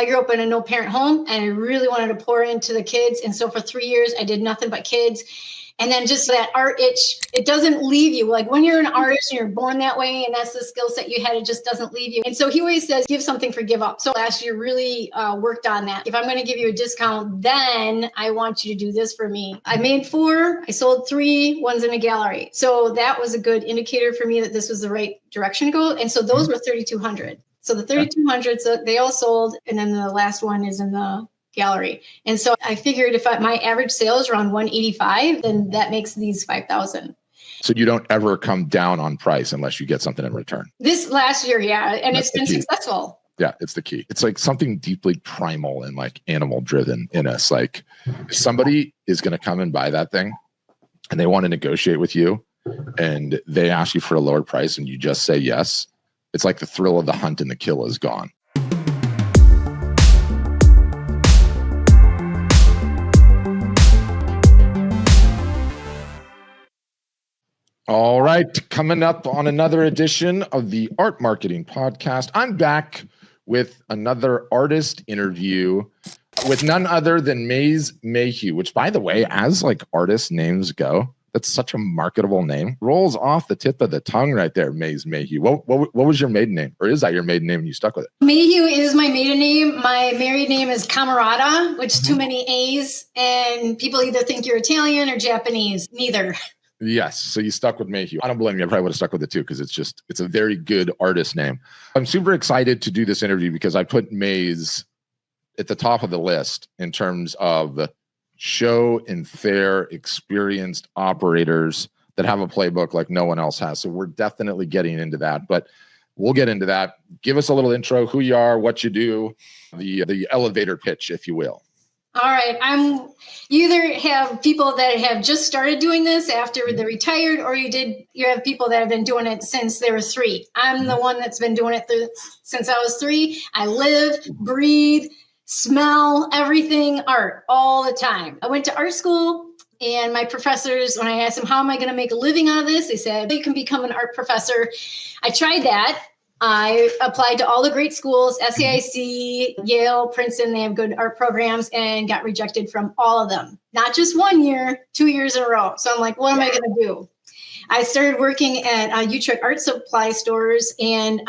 I grew up in a no parent home and I really wanted to pour into the kids. And so for 3 years, I did nothing but kids. And then just that art itch, it doesn't leave you. Like when you're an artist and you're born that way and that's the skill set you had, it just doesn't leave you. And so he always says, give something for give up. So last year really worked on that. If I'm going to give you a discount, then I want you to do this for me. I made 4, I sold 3, one's in a gallery. So that was a good indicator for me that this was the right direction to go. And so those were 3,200. So the 3,200, so they all sold. And then the last one is in the gallery. And so I figured if my average sale is around 185, then that makes these 5,000. So you don't ever come down on price unless you get something in return. This last year, yeah. And it's been successful. Yeah, it's the key. It's like something deeply primal and like animal driven in us. Like if somebody is going to come and buy that thing and they want to negotiate with you and they ask you for a lower price and you just say yes, it's like the thrill of the hunt and the kill is gone. All right, coming up on another edition of the Art Marketing Podcast, I'm back with another artist interview with none other than Mayhew, which, by the way, as like artist names go, that's such a marketable name. Rolls off the tip of the tongue right there, Mayhew. What was your maiden name? Or is that your maiden name and you stuck with it? Mayhew is my maiden name. My married name is Camerata, which is too many A's. And people either think you're Italian or Japanese. Neither. Yes. So you stuck with Mayhew. I don't blame you. I probably would have stuck with it too, because it's a very good artist name. I'm super excited to do this interview because I put Maze at the top of the list in terms of show and fair experienced operators that have a playbook like no one else has. So we're definitely getting into that, but we'll get into that. Give us a little intro, who you are, what you do, the elevator pitch, if you will. All right. You either have people that have just started doing this after they're retired, or you have people that have been doing it since they were 3. I'm the one that's been doing it since I was 3. I live, breathe, smell everything art all the time. I went to art school, and my professors, when I asked them, how am I going to make a living out of this? They said, you can become an art professor. I tried that. I applied to all the great schools, SAIC, Yale, Princeton. They have good art programs, and got rejected from all of them. Not just 1 year, 2 years in a row. So I'm like, what am I going to do? I started working at Utrecht art supply stores, and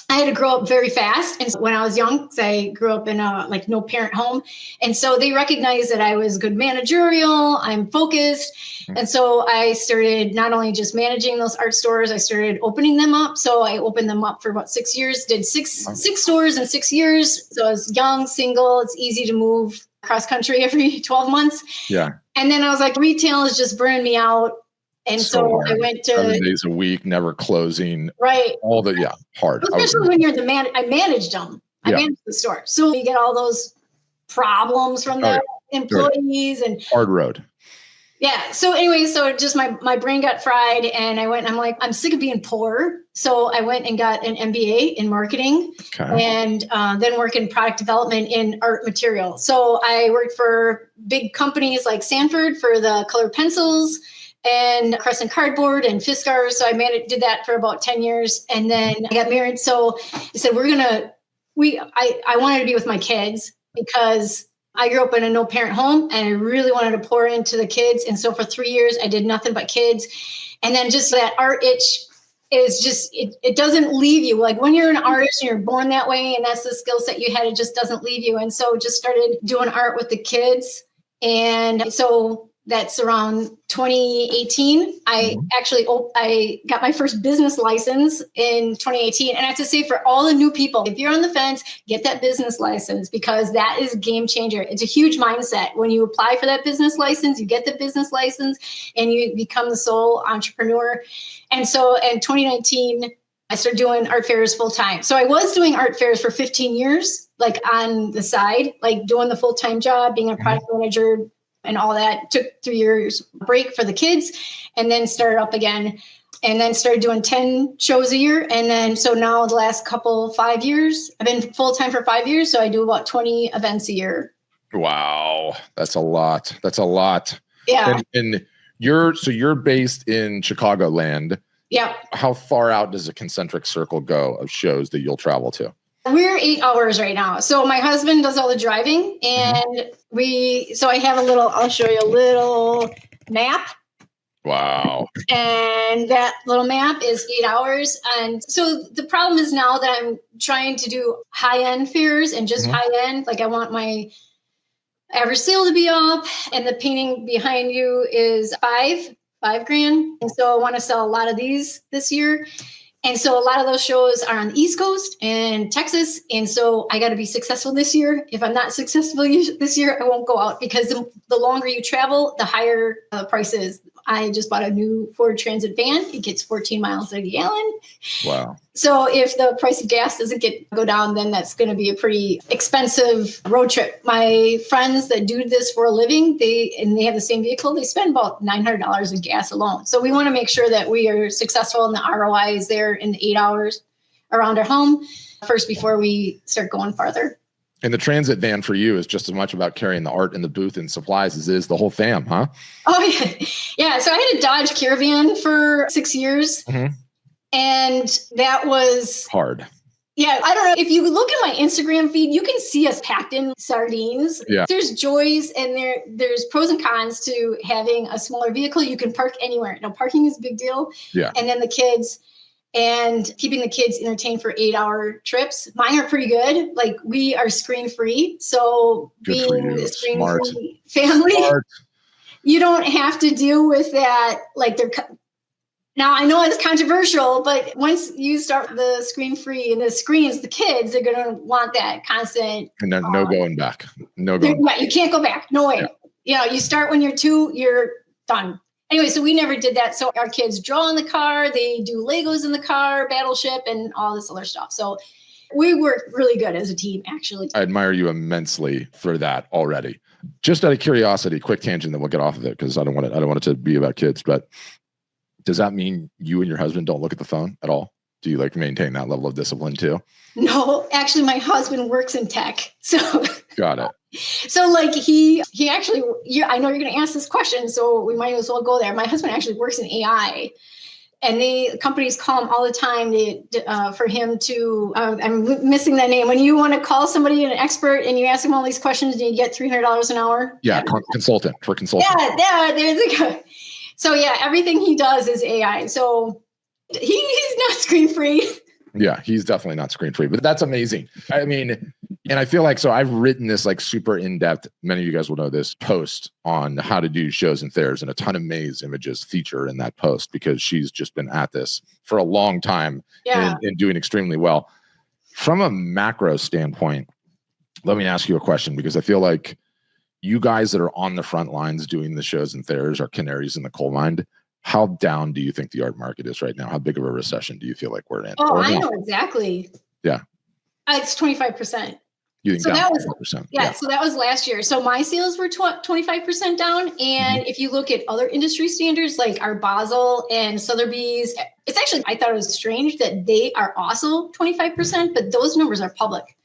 I had to grow up very fast. And so when I was young, I grew up in a no parent home. And so they recognized that I was good managerial, I'm focused. And so I started not only just managing those art stores, I started opening them up. So I opened them up for about 6 years, did six stores in 6 years. So I was young, single, it's easy to move cross country every 12 months. Yeah. And then I was like, retail is just burning me out. And so I went to 7 days a week, never closing. Right. Hard. Especially when you're the man. I managed them. I managed the store. So you get all those problems from the employees and hard road. Yeah. So anyway, so just my brain got fried, and I'm like, I'm sick of being poor. So I went and got an MBA in marketing, and then work in product development in art material. So I worked for big companies like Sanford for the colored pencils, and Crescent Cardboard and Fiskars. So I did that for about 10 years. And then I got married. So I said, I wanted to be with my kids because I grew up in a no parent home and I really wanted to pour into the kids. And so for 3 years, I did nothing but kids. And then just that art itch is just, it doesn't leave you. Like when you're an artist and you're born that way and that's the skill set you had, it just doesn't leave you. And so just started doing art with the kids. And so that's around 2018. I got my first business license in 2018. And I have to say, for all the new people, if you're on the fence, get that business license, because that is a game changer. It's a huge mindset. When you apply for that business license, you get the business license and you become the sole entrepreneur. And so in 2019, I started doing art fairs full time. So I was doing art fairs for 15 years, like on the side, like doing the full-time job, being a product manager, and all that. Took 3 years break for the kids, and then started up again, and then started doing 10 shows a year. And then, so now the last 5 years, I've been full-time for 5 years. So I do about 20 events a year. Wow. That's a lot. Yeah. And you're based in Chicagoland. Yeah. How far out does a concentric circle go of shows that you'll travel to? We're 8 hours right now. So my husband does all the driving, and so I have I'll show you a little map. Wow. And that little map is 8 hours. And so the problem is now that I'm trying to do high-end fares and just high-end, like I want my average sale to be up, and the painting behind you is $5 grand. And so I want to sell a lot of these this year. And so a lot of those shows are on the East Coast and Texas. And so I got to be successful this year. If I'm not successful this year, I won't go out, because the longer you travel, the higher the price is. I just bought a new Ford Transit van. It gets 14 miles a gallon. Wow. So if the price of gas doesn't go down, then that's going to be a pretty expensive road trip. My friends that do this for a living, they have the same vehicle, they spend about $900 in gas alone. So we want to make sure that we are successful and the ROI is there in the 8 hours around our home first before we start going farther. And the transit van for you is just as much about carrying the art in the booth and supplies as is the whole fam, huh? Oh, yeah. Yeah. So I had a Dodge Caravan for 6 years. And that was hard. Yeah. I don't know. If you look at my Instagram feed, you can see us packed in sardines. Yeah. There's joys and there's pros and cons to having a smaller vehicle. You can park anywhere. Now, parking is a big deal. Yeah. And then the kids. And keeping the kids entertained for 8-hour trips. Mine are pretty good. Like, we are screen free. So good being a screen free family, you don't have to deal with that. Like, now I know it's controversial, but once you start the screen free and the screens, the kids, they're going to want that constant. And then no going back. No going back. You can't go back. No way. Yeah. You start when you're 2, you're done. Anyway, so we never did that. So our kids draw in the car, they do Legos in the car, Battleship, and all this other stuff. So we work really good as a team, actually. I admire you immensely for that already. Just out of curiosity, quick tangent, then we'll get off of it, because I don't want it to be about kids. But does that mean you and your husband don't look at the phone at all? Do you maintain that level of discipline too? No, actually, my husband works in tech. So got it. So he actually, I know you're going to ask this question, so we might as well go there. My husband actually works in AI, and companies call him all the time for him to, I'm missing that name. When you want to call somebody an expert and you ask them all these questions and you get $300 an hour. Yeah. Consultant. Yeah. There's a guy. So yeah, everything he does is AI. So he's not screen free. Yeah, he's definitely not screen free, but that's amazing. I mean, and I feel like, so I've written this super in-depth, many of you guys will know this, post on how to do shows and fairs, and a ton of May's images feature in that post, because she's just been at this for a long time and doing extremely well. From a macro standpoint, let me ask you a question, because I feel like you guys that are on the front lines doing the shows and fairs are canaries in the coal mine. How down do you think the art market is right now? How big of a recession do you feel like we're in? Oh, I know exactly. Yeah. It's 25%. You think so down that was 25%? Yeah, so that was last year. So my sales were 25% down. And if you look at other industry standards like our Basel and Sotheby's, it's actually, I thought it was strange that they are also 25%, but those numbers are public.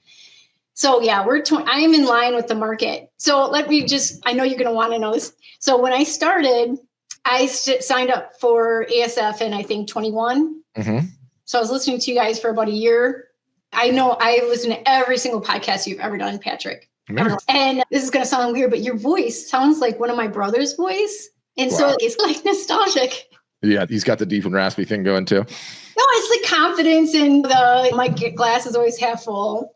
So yeah, I am in line with the market. So let me I know you're going to want to know this. So when I started, I signed up for ASF in, I think, 21. So I was listening to you guys for about a year. I know I listen to every single podcast you've ever done, Patrick. And this is going to sound weird, but your voice sounds like one of my brother's voice. And so it's nostalgic. Yeah, he's got the deep and raspy thing going too. No, it's the confidence, and my glass is always half full.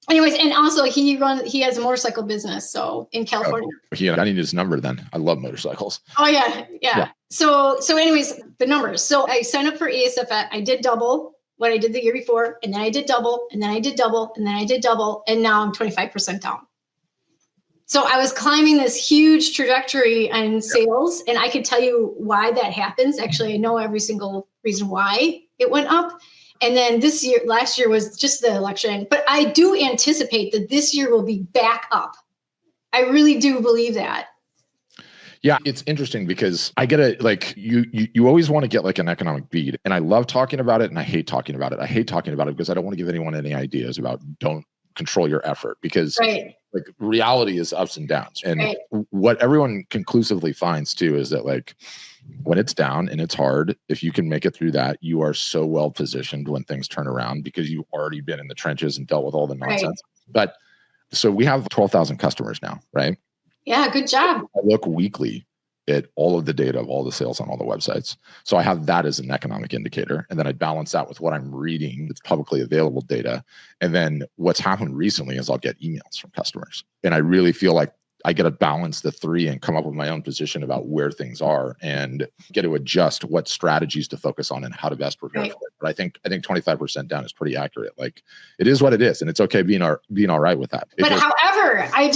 Anyways, and also he has a motorcycle business, so in California. I need his number then. I love motorcycles. Oh yeah. So anyways, the numbers. So I signed up for ASF. I did double what I did the year before, and then I did double, and then I did double, and then I did double, and now I'm 25% down. So I was climbing this huge trajectory on sales, and I could tell you why that happens. Actually, I know every single reason why it went up. And then last year was just the election, but I do anticipate that this year will be back up. I really do believe that. Yeah, it's interesting because I get you always want to get an economic beat, and I love talking about it and I hate talking about it. I hate talking about it because I don't want to give anyone any ideas about don't control your effort, because right. like reality is ups and downs. And right. what everyone conclusively finds too is that like when it's down and it's hard, if you can make it through that, you are so well positioned when things turn around because you've already been in the trenches and dealt with all the nonsense. Right. But so we have 12,000 customers now, right? Yeah, good job. I look weekly at all of the data of all the sales on all the websites. So I have that as an economic indicator. And then I balance that with what I'm reading that's publicly available data. And then what's happened recently is I'll get emails from customers. And I really feel like I get to balance the three and come up with my own position about where things are and get to adjust what strategies to focus on and how to best prepare for it. But I think 25% down is pretty accurate. Like it is what it is. And it's okay being all right with that. But however, I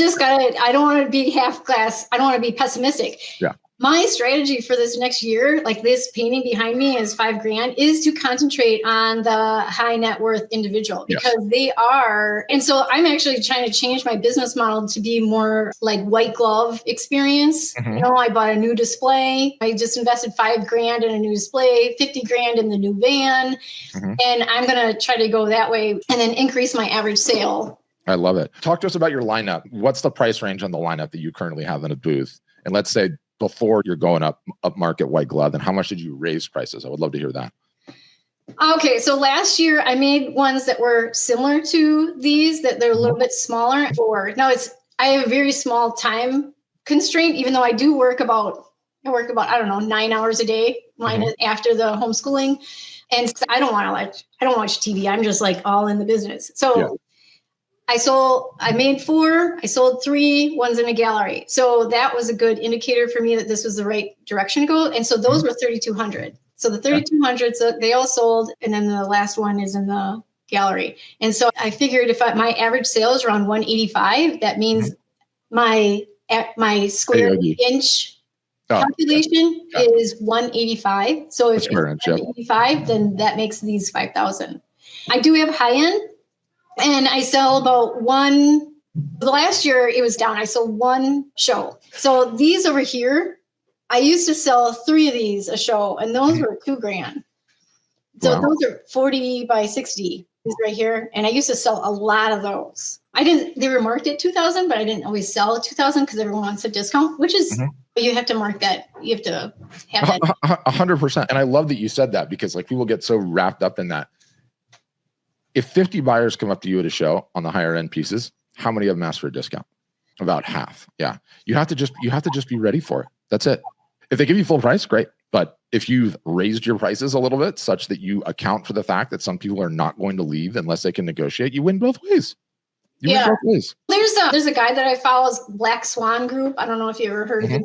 don't want to be half glass. I don't want to be pessimistic. Yeah. My strategy for this next year, like this painting behind me is $5,000, is to concentrate on the high net worth individual because they are. And so I'm actually trying to change my business model to be more like white glove experience. Mm-hmm. You know, I bought a new display. I just invested $5,000 in a new display, $50,000 in the new van. Mm-hmm. And I'm going to try to go that way and then increase my average sale. I love it. Talk to us about your lineup. What's the price range on the lineup that you currently have in a booth? And let's say before you're going up market white glove, and how much did you raise prices? I would love to hear that. Okay, so last year I made ones that were similar to these, that they're a little bit smaller. I have a very small time constraint, even though I do work about, I don't know, 9 hours a day after the homeschooling. And I don't watch TV. I'm just like all in the business. So I made 4, I sold 3, one's in a gallery. So that was a good indicator for me that this was the right direction to go. And so those were 3,200. So the 3,200, so they all sold. And then the last one is in the gallery. And so I figured if my average sale is around 185, that means my square inch calculation is 185. So if it's 185, then that makes these 5,000. I do have high end. And I sell about one. Last year it was down. I sold 1 show. So these over here, I used to sell 3 of these a show, and those were $2,000. So those are 40 by 60 right here. And I used to sell a lot of those. They were marked at 2,000, but I didn't always sell at 2,000 because everyone wants a discount, which is, you have to mark that. You have to have that. 100%. And I love that you said that because like people get so wrapped up in that. If 50 buyers come up to you at a show on the higher end pieces, how many of them ask for a discount? About half. Yeah. You have to just be ready for it. That's it. If they give you full price, great. But if you've raised your prices a little bit such that you account for the fact that some people are not going to leave unless they can negotiate, you win both ways. You win both ways. There's a guy that I follow, Black Swan Group. I don't know if you ever heard of him.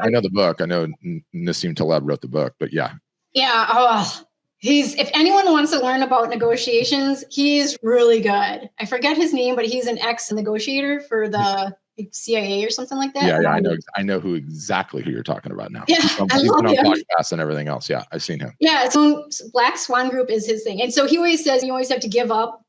I know the book. I know Nassim Taleb wrote the book, but yeah. Yeah. Oh. If anyone wants to learn about negotiations, he's really good. I forget his name, but he's an ex-negotiator for the CIA or something like that. Yeah, I know exactly who you're talking about now. Yeah, he's been on podcasts and everything else. Yeah, I've seen him. Yeah, so Black Swan Group is his thing. And so he always says you always have to give up.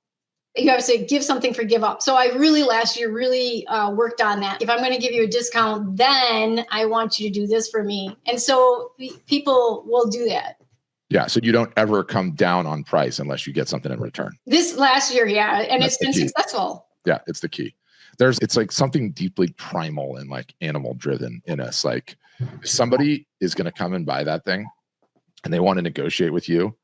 You have to give something for give up. So I last year worked on that. If I'm going to give you a discount, then I want you to do this for me. And so people will do that. Yeah, so you don't ever come down on price unless you get something in return. This last year, and it's been successful. Yeah, it's the key. It's like something deeply primal and like animal driven in us. Like if somebody is going to come and buy that thing and they want to negotiate with you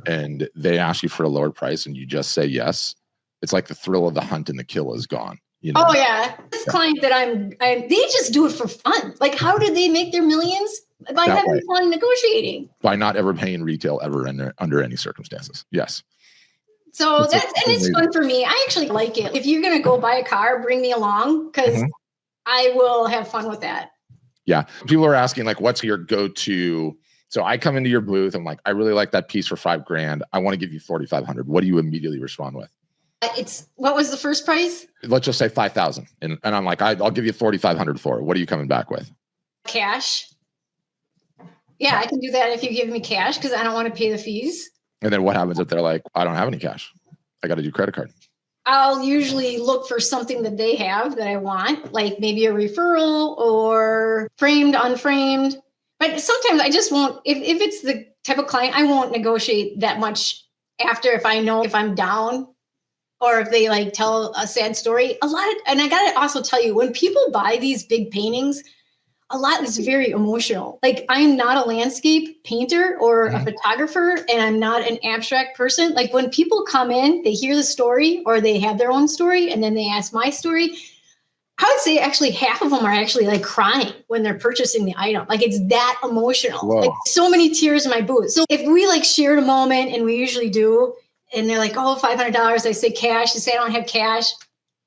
and they ask you for a lower price and you just say yes, it's like the thrill of the hunt and the kill is gone. You know? Oh yeah. This client that they just do it for fun. Like how did they make their millions? By having fun negotiating. By not ever paying retail ever under any circumstances. Yes. So it's fun for me. I actually like it. If you're going to go buy a car, bring me along because I will have fun with that. Yeah. People are asking like, what's your go-to? So I come into your booth. I'm like, I really like that piece for $5,000. I want to give you 4,500. What do you immediately respond with? What was the first price? Let's just say 5,000. And I'm like, I'll give you 4,500 for it. What are you coming back with? Cash. Yeah, I can do that if you give me cash because I don't want to pay the fees. And then what happens if they're like, I don't have any cash? I got to do credit card. I'll usually look for something that they have that I want, like maybe a referral or framed, unframed. But sometimes I just won't, if it's the type of client, I won't negotiate that much after if I know if I'm down or if they like tell a sad story, and I got to also tell you, when people buy these big paintings, a lot is very emotional. Like, I'm not a landscape painter or a photographer, and I'm not an abstract person. Like, when people come in, they hear the story or they have their own story, and then they ask my story. I would say actually half of them are actually like crying when they're purchasing the item. Like, it's that emotional. Whoa. Like, so many tears in my booth. So if we like shared a moment, and we usually do, and they're like, oh, $500, I say cash. They say I don't have cash.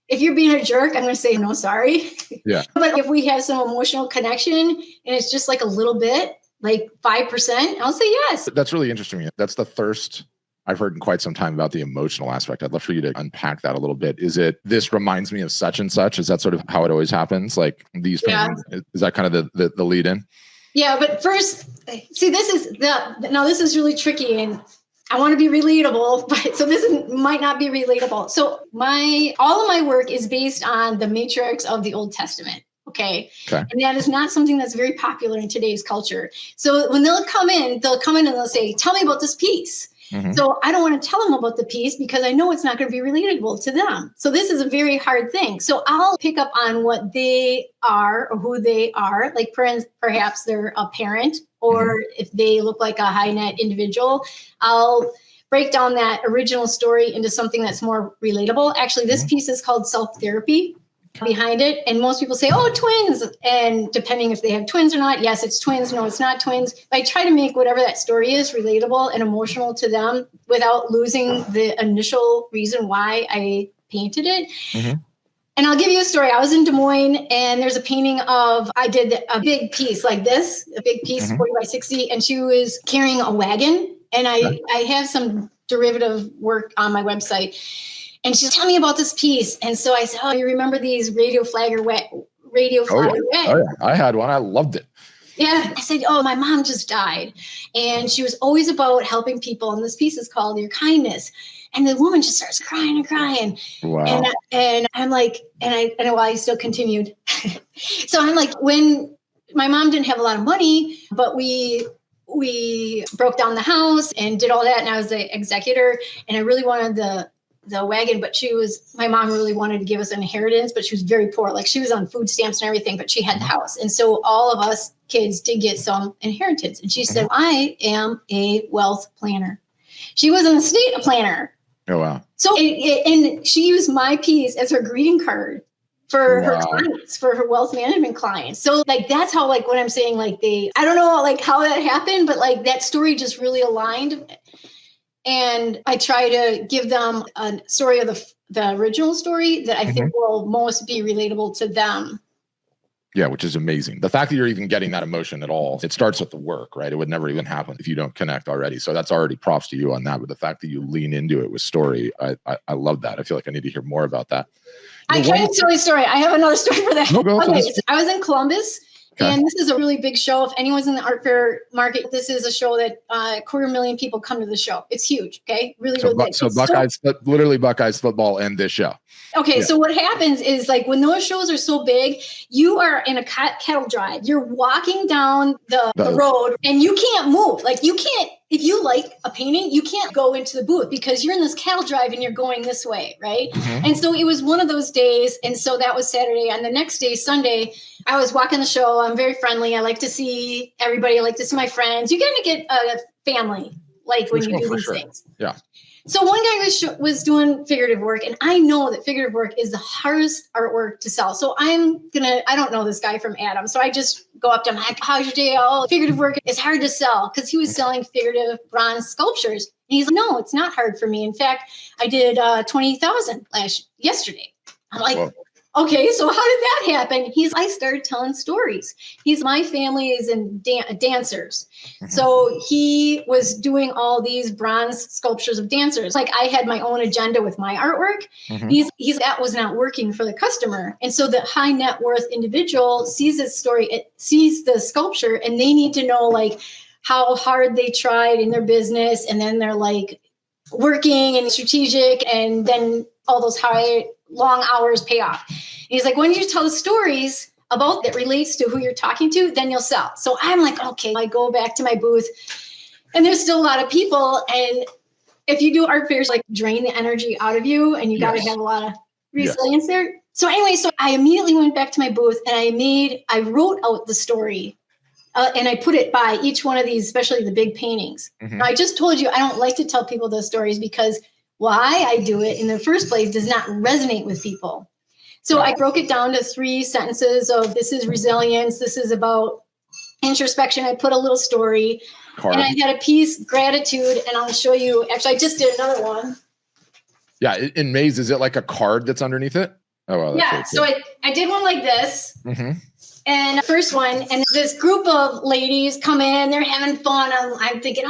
If you're being a jerk, I'm going to say, no, sorry. Yeah. But if we have some emotional connection and it's just like a little bit, like 5%, I'll say yes. That's really interesting. That's the first I've heard in quite some time about the emotional aspect. I'd love for you to unpack that a little bit. Is it, this reminds me of such and such? Is that sort of how it always happens? Like these things, is that kind of the lead in? Yeah, but first, see, this is really tricky, and I want to be relatable, but so might not be relatable. So all of my work is based on the matriarchs of the Old Testament. Okay. And that is not something that's very popular in today's culture. So when they'll come in and they'll say, tell me about this piece. So I don't want to tell them about the piece because I know it's not going to be relatable to them. So this is a very hard thing. So I'll pick up on what they are or who they are. Like perhaps they're a parent, or if they look like a high net individual, I'll break down that original story into something that's more relatable. Actually, this piece is called Self-Therapy behind it. And most people say, oh, twins. And depending if they have twins or not, yes, it's twins. No, it's not twins. But I try to make whatever that story is relatable and emotional to them without losing the initial reason why I painted it. And I'll give you a story. I was in Des Moines, and there's a painting I did a big piece like this, a big piece, 40 by 60, and she was carrying a wagon. And I have some derivative work on my website. And she's telling me about this piece. And so I said, oh, you remember these radio flagger wagons? Oh, yeah. I had one. I loved it. Yeah. I said, oh, my mom just died. And she was always about helping people. And this piece is called Your Kindness. And the woman just starts crying and crying. Wow. And I'm like, I still continued. So I'm like, when my mom didn't have a lot of money, but we broke down the house and did all that. And I was the executor, and I really wanted the wagon, but my mom really wanted to give us an inheritance, but she was very poor. Like, she was on food stamps and everything, but she had the house. And so all of us kids did get some inheritance. And she said, I am a wealth planner. She was an estate planner. Oh, wow. So, and she used my piece as her greeting card for her clients, for her wealth management clients. So like, that's how, like, when I'm saying like I don't know like how that happened, but like that story just really aligned. And I try to give them a story of the original story that I think will most be relatable to them. Yeah, which is amazing. The fact that you're even getting that emotion at all, it starts with the work, right? It would never even happen if you don't connect already. So that's already props to you on that. But the fact that you lean into it with story, I love that. I feel like I need to hear more about that. I can't tell you a story. I have another story for that. No, go okay, I was in Columbus. Okay. And this is a really big show. If anyone's in the art fair market, this is a show that 250,000 people come to the show. It's huge. Okay. Really, really big. So Buckeyes, literally Buckeyes football and this show. Okay. Yeah. So what happens is, like, when those shows are so big, you are in a cattle drive. You're walking down the road and you can't move. Like, you can't, if you like a painting, you can't go into the booth because you're in this cattle drive and you're going this way. Right. And so it was one of those days. And so that was Saturday. And the next day, Sunday, I was walking the show. I'm very friendly. I like to see everybody. I like to see my friends. You kind of get a family, like, when you do these things. Yeah. So one guy was doing figurative work, and I know that figurative work is the hardest artwork to sell. So I don't know this guy from Adam. So I just go up to him, like, how's your day? Oh, figurative work is hard to sell, because he was selling figurative bronze sculptures. And he's like, no, it's not hard for me. In fact, I did 20,000 yesterday. I'm like, whoa. Okay, so how did that happen? I started telling stories. My family is in dancers. So he was doing all these bronze sculptures of dancers. Like, I had my own agenda with my artwork. That was not working for the customer. And so the high net worth individual sees this story, sees the sculpture, and they need to know, like, how hard they tried in their business. And then they're like working and strategic, and then all those long hours pay off. And he's like, when you tell the stories about that relates to who you're talking to, then you'll sell. So I'm like, okay, I go back to my booth, and there's still a lot of people. And if you do art fairs, like drain the energy out of you, and you got to have a lot of resilience there. So anyway, so I immediately went back to my booth and I wrote out the story and I put it by each one of these, especially the big paintings. Mm-hmm. I just told you, I don't like to tell people those stories because why I do it in the first place does not resonate with people. So I broke it down to 3 sentences of this is resilience. This is about introspection. I put a little story and I had a piece, gratitude, and I'll show you. Actually, I just did another one. Yeah. In Maze, is it like a card that's underneath it? Oh, well, yeah. So I did one like this. Mm-hmm. And the first one, and this group of ladies come in, they're having fun. I'm thinking,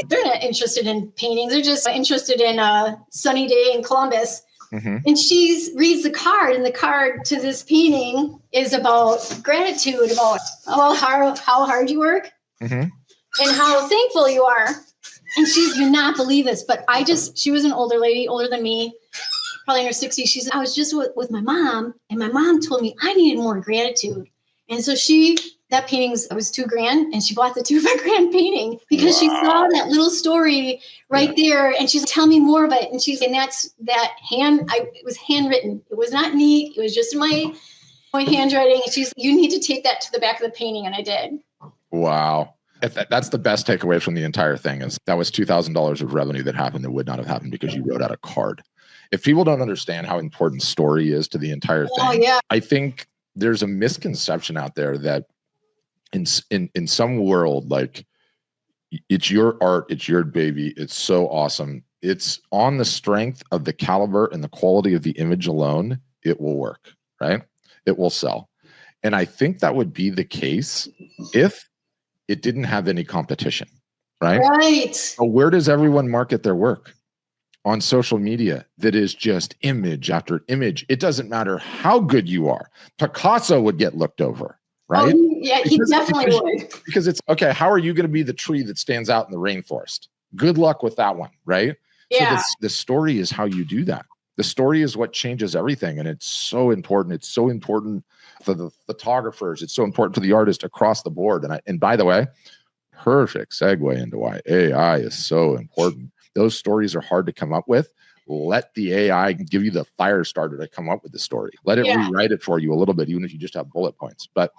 they're not interested in paintings. They're just interested in a sunny day in Columbus. Mm-hmm. And she reads the card, and the card to this painting is about gratitude, about how hard you work, mm-hmm. and how thankful you are. And she did not believe this, but she was an older lady, older than me, probably in her 60s. She said, I was just with my mom, and my mom told me I needed more gratitude. And so that painting was $2,000, and she bought the $2,000 painting because she saw that little story right there, and she's tell me more of it. And that's that it was handwritten. It was not neat. It was just my handwriting. And you need to take that to the back of the painting. And I did. Wow. That's the best takeaway from the entire thing is that was $2,000 of revenue that happened that would not have happened because you wrote out a card. If people don't understand how important story is to the entire thing, I think there's a misconception out there that in some world, like it's your art, it's your baby, it's so awesome. It's on the strength of the caliber and the quality of the image alone, it will work, right? It will sell. And I think that would be the case if it didn't have any competition, right? Right. So where does everyone market their work? On social media that is just image after image. It doesn't matter how good you are. Picasso would get looked over, right? Oh, yeah, he definitely would. Because it's, okay, how are you going to be the tree that stands out in the rainforest? Good luck with that one, right? Yeah. So the story is how you do that. The story is what changes everything. And it's so important. It's so important for the photographers. It's so important for the artist across the board. And by the way, perfect segue into why AI is so important. Those stories are hard to come up with. Let the AI give you the fire starter to come up with the story. Let it rewrite it for you a little bit, even if you just have bullet points. But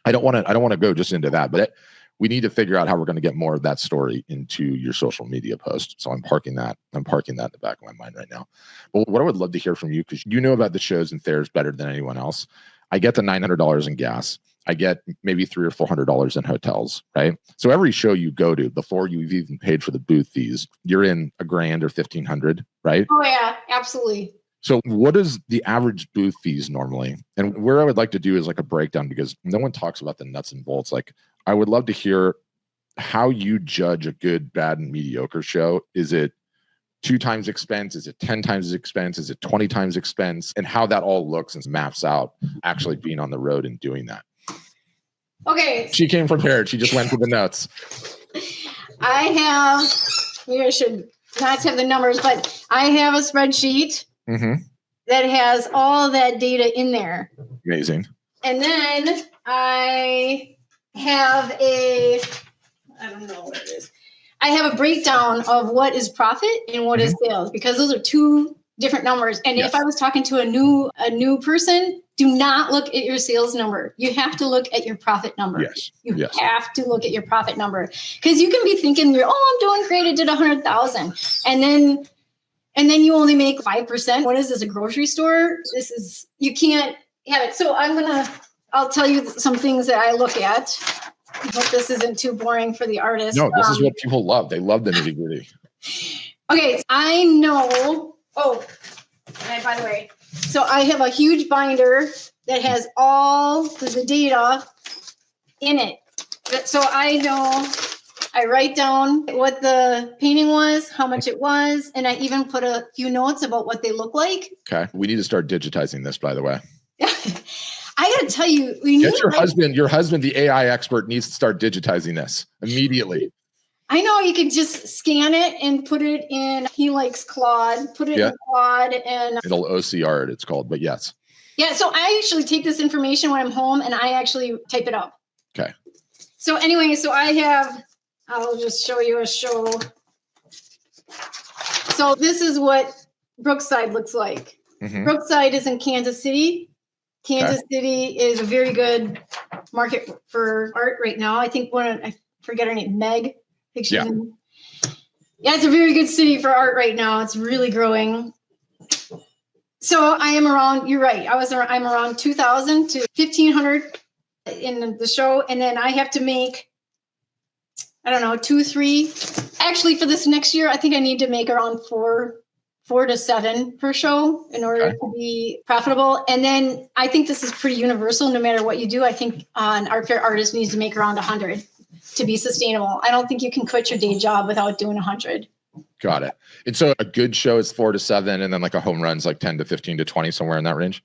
I don't want to go just into that. But we need to figure out how we're going to get more of that story into your social media post. So I'm parking that in the back of my mind right now. But what I would love to hear from you, because you know about the shows and fairs better than anyone else. I get the $900 in gas. I get maybe $300 or $400 in hotels, right? So every show you go to, before you've even paid for the booth fees, you're in $1,000 or $1,500, right? Oh yeah, absolutely. So what is the average booth fees normally? And where I would like to do is like a breakdown, because no one talks about the nuts and bolts. Like I would love to hear how you judge a good, bad, and mediocre show. Is it 2 times expense? Is it 10 times expense? Is it 20 times expense? And how that all looks and maps out actually being on the road and doing that. Okay. She came prepared. She just went through the notes. Maybe I should not have the numbers, but I have a spreadsheet that has all that data in there. Amazing. And then I have I don't know what it is. I have a breakdown of what is profit and what is sales, because those are 2 different numbers. And if I was talking to a new person, do not look at your sales number. You have to look at your profit number. Yes. You have to look at your profit number, because you can be thinking, I'm doing great. I did 100,000. And then you only make 5%. What is this, a grocery store? You can't have it. So I'll tell you some things that I look at. I hope this isn't too boring for the artist. No, this is what people love. They love the nitty gritty. Okay, I know. Oh, and by the way, so I have a huge binder that has all the data in it. So I know, I write down what the painting was, how much it was, and I even put a few notes about what they look like. Okay, we need to start digitizing this, by the way. I got to tell you, your husband, the AI expert, needs to start digitizing this immediately. I know you could just scan it and put it in. He likes Claude. Put it in Claude, and it'll OCR it. It's called, but yes. Yeah. So I actually take this information when I'm home and I actually type it up. Okay. So anyway, I'll just show you a show. So this is what Brookside looks like. Brookside is in Kansas City. Kansas City is a very good market for art right now. I think I forget her name, Meg. I think she's in. Yeah, it's a very good city for art right now. It's really growing. So I am around, you're right. I'm around 2,000 to 1,500 in the show. And then I have to make, I don't know, 2, 3. Actually, for this next year, I think I need to make around 4 to 7 per show in order to be profitable. And then I think this is pretty universal. No matter what you do, I think an art fair artist needs to make around 100 to be sustainable. I don't think you can quit your day job without doing 100. Got it. And so a good show is 4 to 7, and then like a home run's like 10 to 15 to 20, somewhere in that range.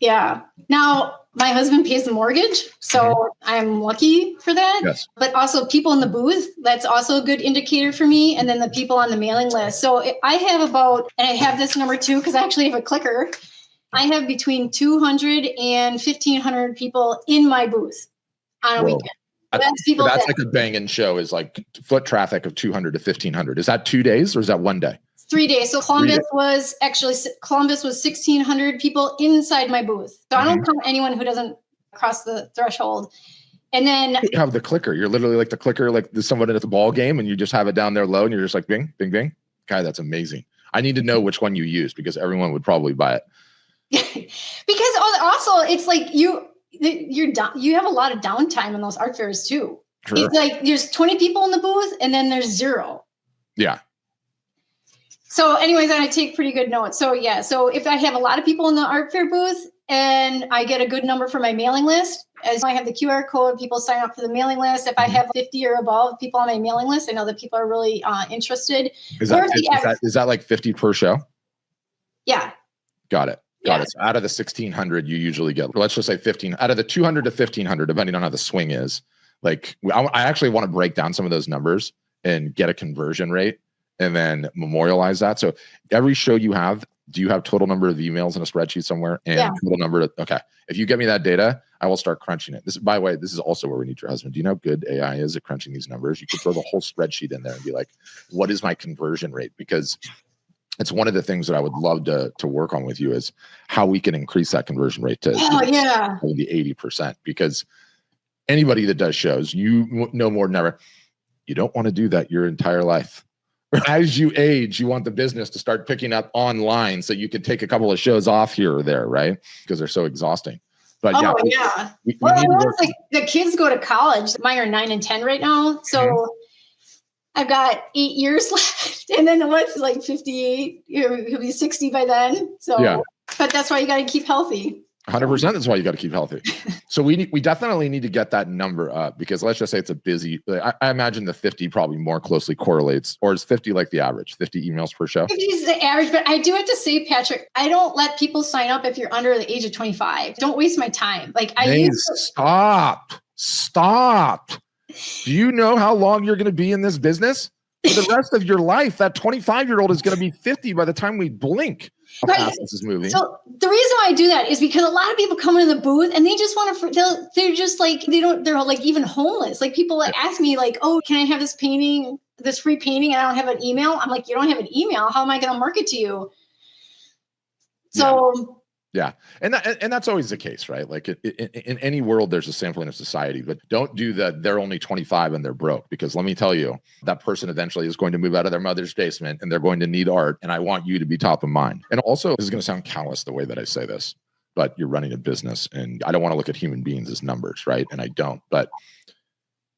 Yeah. Now my husband pays the mortgage, so I'm lucky for that. Yes. But also people in the booth, that's also a good indicator for me. And then the people on the mailing list. So I have about, and I have this number too, because I actually have a clicker. I have between 200 and 1,500 people in my booth on a weekend. That's like a banging show is like foot traffic of 200 to 1,500. Is that 2 days or is that 1 day? 3 days. So Columbus was 1,600 people inside my booth. So I don't count anyone who doesn't cross the threshold. And then you have the clicker. You're literally like the clicker, like there's someone at the ball game and you just have it down there low and you're just like bing, bing, bing. God, that's amazing. I need to know which one you use because everyone would probably buy it. Because also it's like you have a lot of downtime in those art fairs too. Sure. It's like there's 20 people in the booth and then there's 0. Yeah. So anyways, I take pretty good notes. So yeah, so if I have a lot of people in the art fair booth and I get a good number for my mailing list, as I have the QR code, people sign up for the mailing list. If I have 50 or above people on my mailing list, I know that people are really interested. Is that like 50 per show? Yeah. Got it. Got it. So out of the 1,600, you usually get, let's just say 15, out of the 200 to 1,500, depending on how the swing is. Like, I actually want to break down some of those numbers and get a conversion rate and then memorialize that. So every show you have, do you have total number of emails in a spreadsheet somewhere? And total number of, okay. If you get me that data, I will start crunching it. By the way, this is also where we need your husband. Do you know how good AI is at crunching these numbers? You could throw the whole spreadsheet in there and be like, what is my conversion rate? Because it's one of the things that I would love to work on with you is how we can increase that conversion rate to 80%. Because anybody that does shows, you know more than ever, you don't want to do that your entire life. As you age, you want the business to start picking up online so you can take a couple of shows off here or there, right? Because they're so exhausting. But we like the kids go to college. Mine are 9 and 10 right now. So I've got 8 years left. And then what's like 58? He'll be 60 by then. So but that's why you got to keep healthy. 100%. That's why you got to keep healthy. So we definitely need to get that number up because let's just say it's a busy. I imagine the 50 probably more closely correlates, or is 50 like the average? 50 emails per show. 50 is the average, but I do have to say, Patrick, I don't let people sign up if you're under the age of 25. Don't waste my time. Like stop. Do you know how long you're going to be in this business? For the rest of your life, that 25-year-old is going to be 50 by the time we blink. How fast this is moving. So the reason why I do that is because a lot of people come into the booth and they just want to, they're just like, they're like even homeless. Like people ask me like, oh, can I have this painting, this free painting? And I don't have an email. I'm like, you don't have an email. How am I going to market to you? So and that's always the case, right? Like in any world, there's a sampling of society, but don't do that. They're only 25 and they're broke, because let me tell you, that person eventually is going to move out of their mother's basement and they're going to need art. And I want you to be top of mind. And also, this is going to sound callous the way that I say this, but you're running a business and I don't want to look at human beings as numbers, right? And I don't, but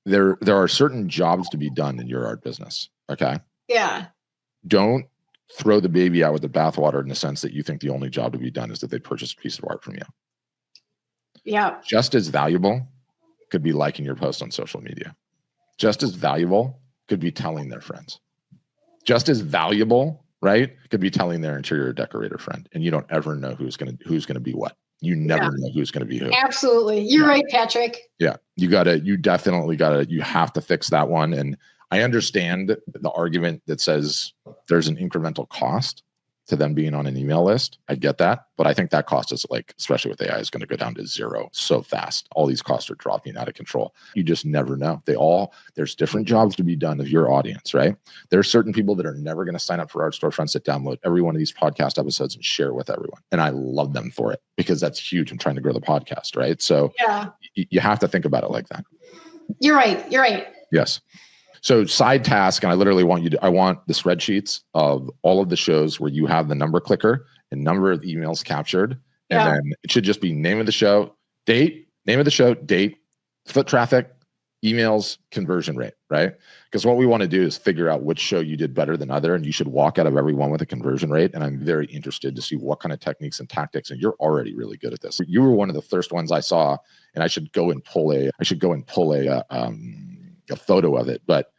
there are certain jobs to be done in your art business. Okay. Yeah. Don't throw the baby out with the bathwater in the sense that you think the only job to be done is that they purchase a piece of art from you. Yeah. Just as valuable could be liking your post on social media. Just as valuable could be telling their friends. Just as valuable, right, could be telling their interior decorator friend. And you don't ever know who's going to be what. You never know who's going to be who. Absolutely. You're right, Patrick. Yeah. You definitely you have to fix that one. And I understand the argument that says there's an incremental cost to them being on an email list. I get that. But I think that cost is like, especially with AI, is going to go down to zero so fast. All these costs are dropping out of control. You just never know. There's different jobs to be done of your audience, right? There are certain people that are never going to sign up for Art Storefronts that download every one of these podcast episodes and share with everyone. And I love them for it because that's huge. I'm trying to grow the podcast, right? So you have to think about it like that. You're right. Yes. So side task, and I want the spreadsheets of all of the shows where you have the number clicker and number of emails captured. And then it should just be name of the show, date, foot traffic, emails, conversion rate, right? Because what we want to do is figure out which show you did better than other, and you should walk out of every one with a conversion rate. And I'm very interested to see what kind of techniques and tactics, and you're already really good at this. You were one of the first ones I saw, and I should go and pull a photo of it. But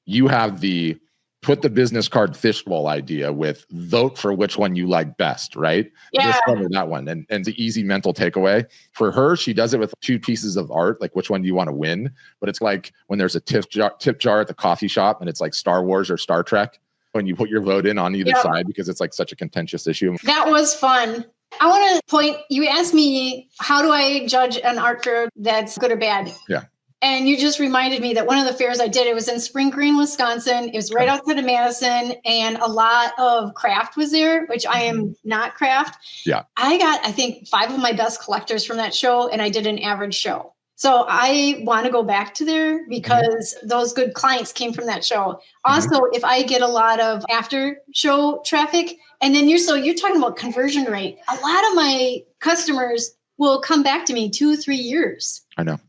you have the put the business card fishbowl idea with vote for which one you like best, right? Yeah. Just cover that one. And the easy mental takeaway for her, she does it with 2 pieces of art, like which one do you want to win? But it's like when there's a tip jar at the coffee shop and it's like Star Wars or Star Trek, when you put your vote in on either side because it's like such a contentious issue. That was fun. I want to point, you asked me, how do I judge an art fair that's good or bad? Yeah. And you just reminded me that one of the fairs I did, it was in Spring Green, Wisconsin. It was right outside of Madison, and a lot of craft was there, which I am not craft. Yeah. I got, I think, 5 of my best collectors from that show, and I did an average show. So I want to go back to there because those good clients came from that show. Also, if I get a lot of after show traffic, and then you're talking about conversion rate, a lot of my customers will come back to me 2-3 years. I know.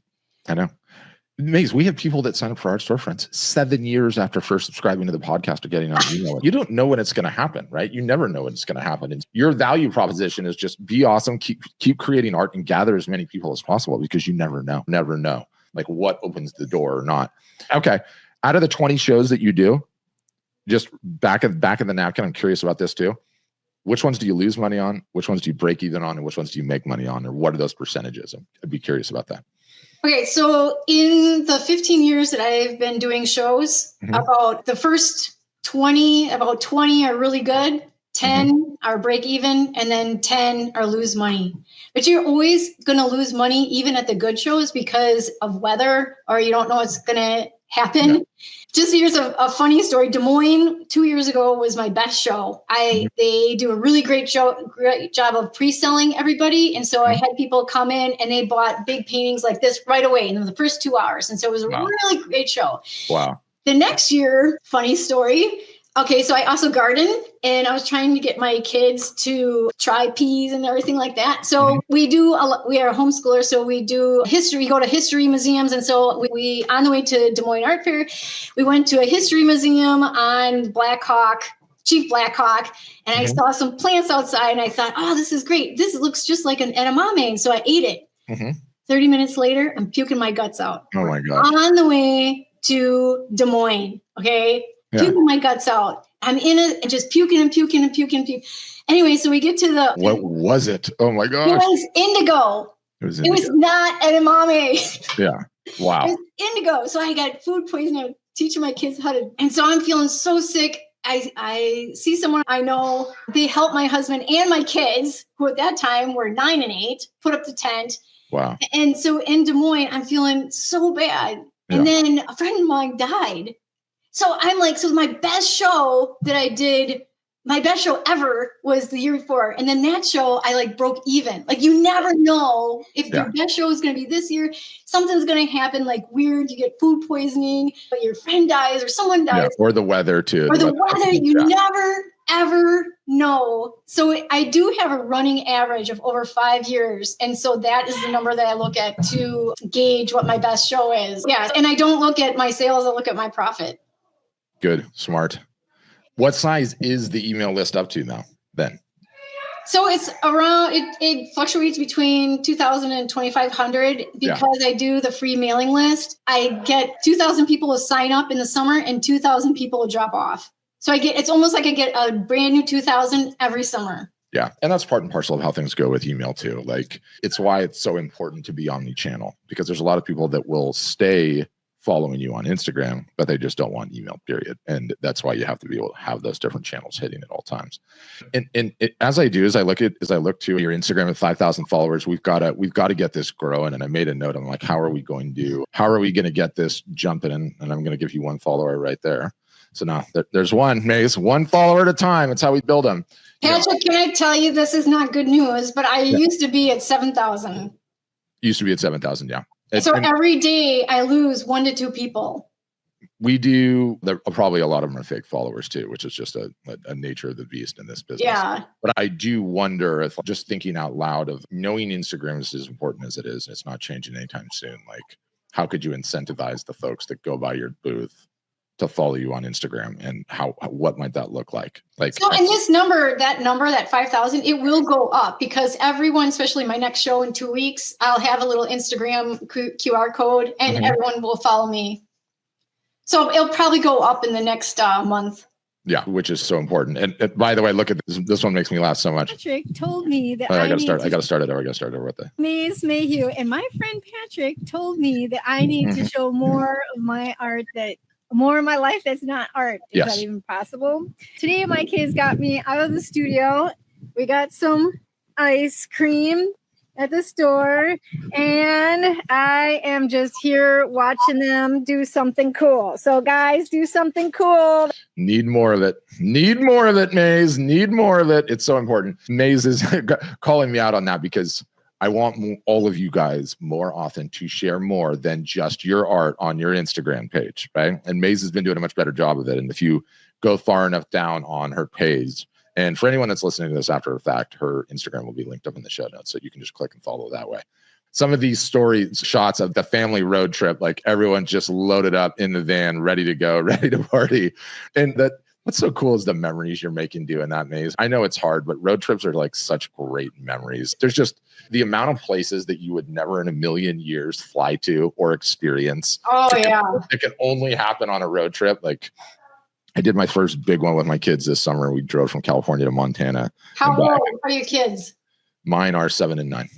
Maze, we have people that sign up for Art Storefronts 7 years after first subscribing to the podcast or getting on email. You don't know when it's going to happen, right? You never know when it's going to happen. And your value proposition is just be awesome, keep creating art, and gather as many people as possible because you never know like what opens the door or not. Okay, out of the 20 shows that you do, just back of the napkin, I'm curious about this too. Which ones do you lose money on? Which ones do you break even on? And which ones do you make money on? Or what are those percentages? I'd be curious about that. Okay, so in the 15 years that I've been doing shows, about the first 20 are really good, 10 are break even, and then 10 are lose money. But you're always going to lose money even at the good shows because of weather, or you don't know what's going to happen. Yeah. Just here's a funny story. Des Moines 2 years ago was my best show. They do a really great job of pre-selling everybody. And so I had people come in and they bought big paintings like this right away in the first 2 hours. And so it was a really great show. Wow. The next year, funny story. Okay, so I also garden, and I was trying to get my kids to try peas and everything like that. So we are a homeschooler, so we do history. We go to history museums, and so we on the way to Des Moines Art Fair, we went to a history museum on Chief Black Hawk, and I saw some plants outside, and I thought, oh, this is great. This looks just like an edamame, so I ate it. 30 minutes later, I'm puking my guts out. Oh my gosh. On the way to Des Moines, okay? Puking my guts out. I'm in it and just puking. Anyway, so we get to the... What was it? Oh my gosh. It was indigo. It was not edamame. Yeah. Wow. It was indigo. So I got food poisoning. I'm teaching my kids how to... And so I'm feeling so sick. I see someone I know. They helped my husband and my kids, who at that time were 9 and 8, put up the tent. Wow. And so in Des Moines, I'm feeling so bad. And then a friend of mine died. So I'm like, so my best show that I did, my best show ever was the year before. And then that show, I like broke even. Like you never know if your best show is going to be this year. Something's going to happen like weird. You get food poisoning, but your friend dies or someone dies. Yeah, or the weather too. Or the weather, you never, ever know. So I do have a running average of over 5 years. And so that is the number that I look at to gauge what my best show is. Yeah. And I don't look at my sales, I look at my profit. Good. Smart. What size is the email list up to now then? So it's around, it fluctuates between 2,000 and 2,500 because I do the free mailing list. I get 2,000 people will sign up in the summer and 2,000 people will drop off. So it's almost like I get a brand new 2,000 every summer. Yeah. And that's part and parcel of how things go with email too. Like it's why it's so important to be omni-channel because there's a lot of people that will stay following you on Instagram, but they just don't want email, period. And that's why you have to be able to have those different channels hitting at all times. And as I look to your Instagram at 5,000 followers, we've got to get this growing. And I made a note. I'm like, how are we going to get this jumping? And I'm going to give you one follower right there. So now there's one, Maze, one follower at a time. That's how we build them. Patrick, can I tell you, this is not good news, but I used to be at 7,000. Used to be at 7,000. Yeah. So every day I lose 1 to 2 people. We do. Probably a lot of them are fake followers too, which is just a nature of the beast in this business. Yeah. But I do wonder if, just thinking out loud, of knowing Instagram is as important as it is, and it's not changing anytime soon. Like, how could you incentivize the folks that go by your booth to follow you on Instagram, and what might that look like? So, and this number, that 5,000, it will go up, because everyone, especially my next show in 2 weeks, I'll have a little Instagram QR code, and everyone will follow me. So it'll probably go up in the next month. Yeah, which is so important. And by the way, look at this. This one makes me laugh so much. Patrick told me that I got to start it over with the Mayhew. And my friend Patrick told me that I need to show more of my art, more of my life that's not art. Is that even possible? Today, my kids got me out of the studio. We got some ice cream at the store, and I am just here watching them do something cool. So guys, do something cool. Need more of it. Need more of it, Maze. Need more of it. It's so important. Maze is calling me out on that, because I want all of you guys more often to share more than just your art on your Instagram page, right? And Maze has been doing a much better job of it. And if you go far enough down on her page, and for anyone that's listening to this after the fact, her Instagram will be linked up in the show notes, so you can just click and follow that way. Some of these shots of the family road trip, like everyone just loaded up in the van, ready to go, ready to party. And what's so cool is the memories you're making doing that, Maze. I know it's hard, but road trips are like such great memories. There's just the amount of places that you would never in a million years fly to or experience. Oh, yeah. It can only happen on a road trip. Like, I did my first big one with my kids this summer. We drove from California to Montana. How old are your kids? Mine are 7 and 9.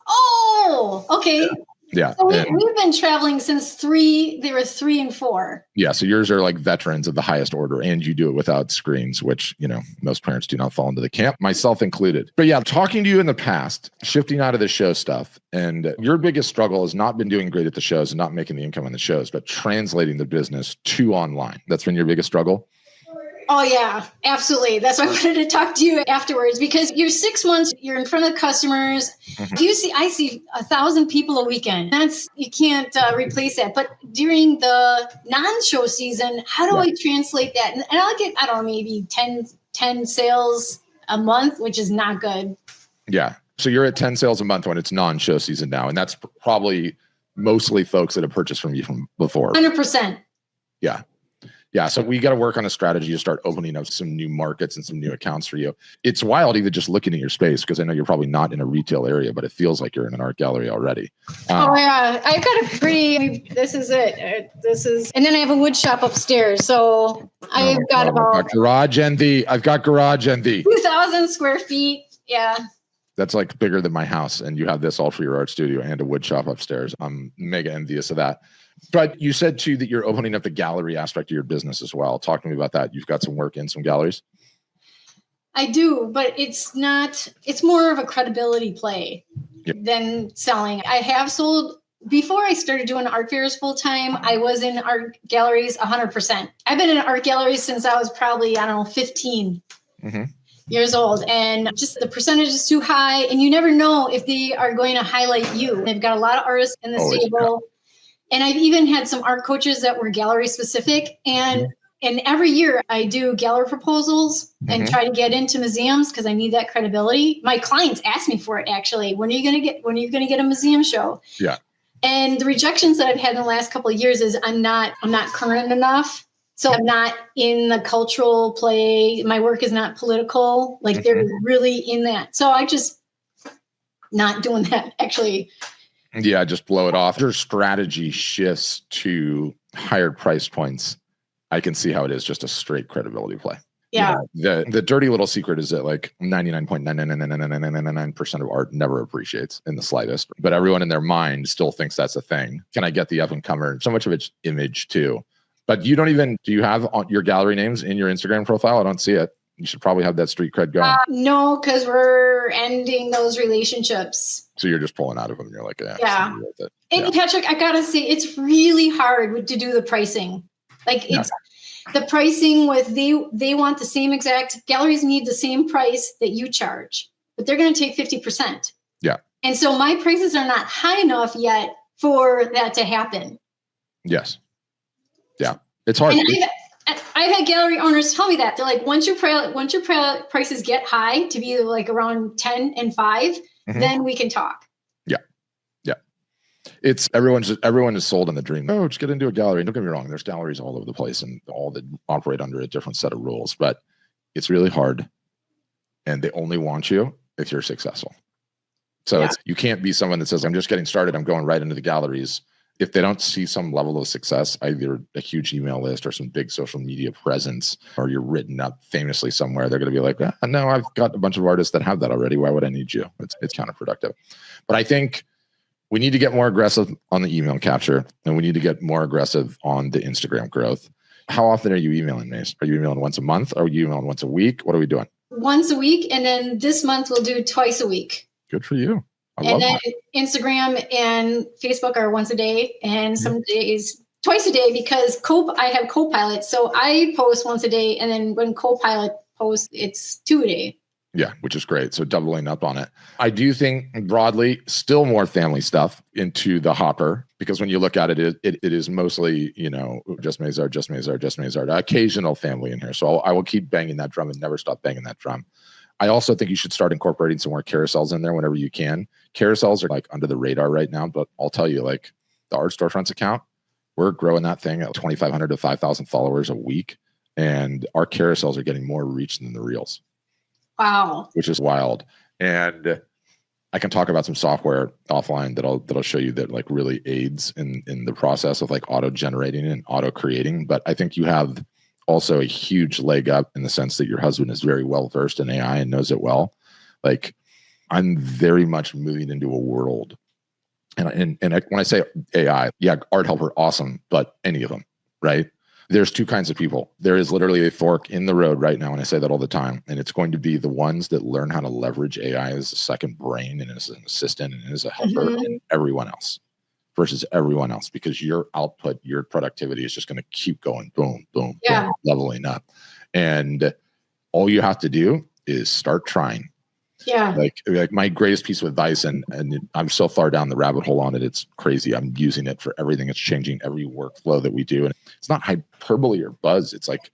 Oh, okay. Yeah. So we've been traveling since 3. They were 3 and 4. Yeah. So yours are like veterans of the highest order, and you do it without screens, which, most parents do not fall into the camp, myself included. But yeah, talking to you in the past, shifting out of the show stuff, and your biggest struggle has not been doing great at the shows and not making the income on the shows, but translating the business to online. That's been your biggest struggle? Oh, yeah, absolutely. That's why I wanted to talk to you afterwards, because you're 6 months, you're in front of the customers. I see 1,000 people a weekend. You can't replace that. But during the non-show season, how do I translate that? And I'll get, I don't know, maybe 10 sales a month, which is not good. Yeah. So you're at 10 sales a month when it's non-show season now. And that's probably mostly folks that have purchased from you from before. 100%. Yeah. Yeah. So we got to work on a strategy to start opening up some new markets and some new accounts for you. It's wild even just looking at your space, because I know you're probably not in a retail area, but it feels like you're in an art gallery already. Oh, yeah. I've got a this is it. And then I have a wood shop upstairs. So I've got about garage envy. I've got garage envy. 2,000 square feet. Yeah. That's like bigger than my house. And you have this all for your art studio and a wood shop upstairs. I'm mega envious of that. But you said too that you're opening up the gallery aspect of your business as well. Talk to me about that. You've got some work in some galleries. I do, but it's more of a credibility play than selling. I have sold, before I started doing art fairs full time, I was in art galleries 100%. I've been in art galleries since I was probably, 15 years old. And just the percentage is too high. And you never know if they are going to highlight you. They've got a lot of artists in the stable. And I've even had some art coaches that were gallery specific. And every year I do gallery proposals and try to get into museums, because I need that credibility. My clients ask me for it, actually. When are you going to get a museum show? Yeah. And the rejections that I've had in the last couple of years is I'm not current enough. So I'm not in the cultural play. My work is not political. Like they're really in that. So I just not doing that, actually. Yeah, just blow it off. Your strategy shifts to higher price points. I can see how it is just a straight credibility play. Yeah. The dirty little secret is that like 99.9999999% of art never appreciates in the slightest, but everyone in their mind still thinks that's a thing. Can I get the up and comer? So much of it's image too. But you don't even, do you have your gallery names in your Instagram profile? I don't see it. You should probably have that street cred going. No, because we're ending those relationships. So you're just pulling out of them. And you're like, yeah. And Patrick, I gotta say, it's really hard to do the pricing. Like it's the pricing with they want the same exact, galleries need the same price that you charge, but they're going to take 50%. Yeah. And so my prices are not high enough yet for that to happen. Yes. Yeah. It's hard. I've had gallery owners tell me that. They're like, once your prices get high to be like around 10 and 5, then we can talk. Yeah. Yeah. It's everyone is sold on the dream. Oh, just get into a gallery. And don't get me wrong, there's galleries all over the place and all that operate under a different set of rules, but it's really hard. And they only want you if you're successful. So you can't be someone that says, I'm just getting started, I'm going right into the galleries. If they don't see some level of success, either a huge email list or some big social media presence, or you're written up famously somewhere, they're going to be like, no, I've got a bunch of artists that have that already. Why would I need you? It's counterproductive. But I think we need to get more aggressive on the email capture, and we need to get more aggressive on the Instagram growth. How often are you emailing, Mace? Are you emailing once a month? Are you emailing once a week? What are we doing? Once a week. And then this month we'll do twice a week. Good for you. And then Instagram and Facebook are once a day, and some days twice a day, because I have Copilot. So I post once a day, and then when Copilot posts, it's 2 a day. Yeah, which is great. So doubling up on it. I do think broadly still more family stuff into the hopper, because when you look at it, it is mostly, just Maze art, just Maze art, just Maze art, occasional family in here. So I will keep banging that drum and never stop banging that drum. I also think you should start incorporating some more carousels in there whenever you can. Carousels are like under the radar right now, but I'll tell you, like the Art Storefronts account, we're growing that thing at 2,500 to 5,000 followers a week. And our carousels are getting more reach than the reels. Wow. Which is wild. And I can talk about some software offline that'll show you that like really aids in the process of like auto generating and auto creating. But I think you have also a huge leg up in the sense that your husband is very well versed in AI and knows it well. Like I'm very much moving into a world, and when I say AI, Art Helper, awesome, but any of them, right? There's two kinds of people. There is literally a fork in the road right now, and I say that all the time, and it's going to be the ones that learn how to leverage AI as a second brain and as an assistant and as a helper, and everyone else. Versus everyone else, because your output, your productivity is just going to keep going, boom, boom, boom, leveling up. And all you have to do is start trying. Yeah. Like my greatest piece of advice, and I'm so far down the rabbit hole on it, it's crazy. I'm using it for everything. It's changing every workflow that we do. And it's not hyperbole or buzz. It's like,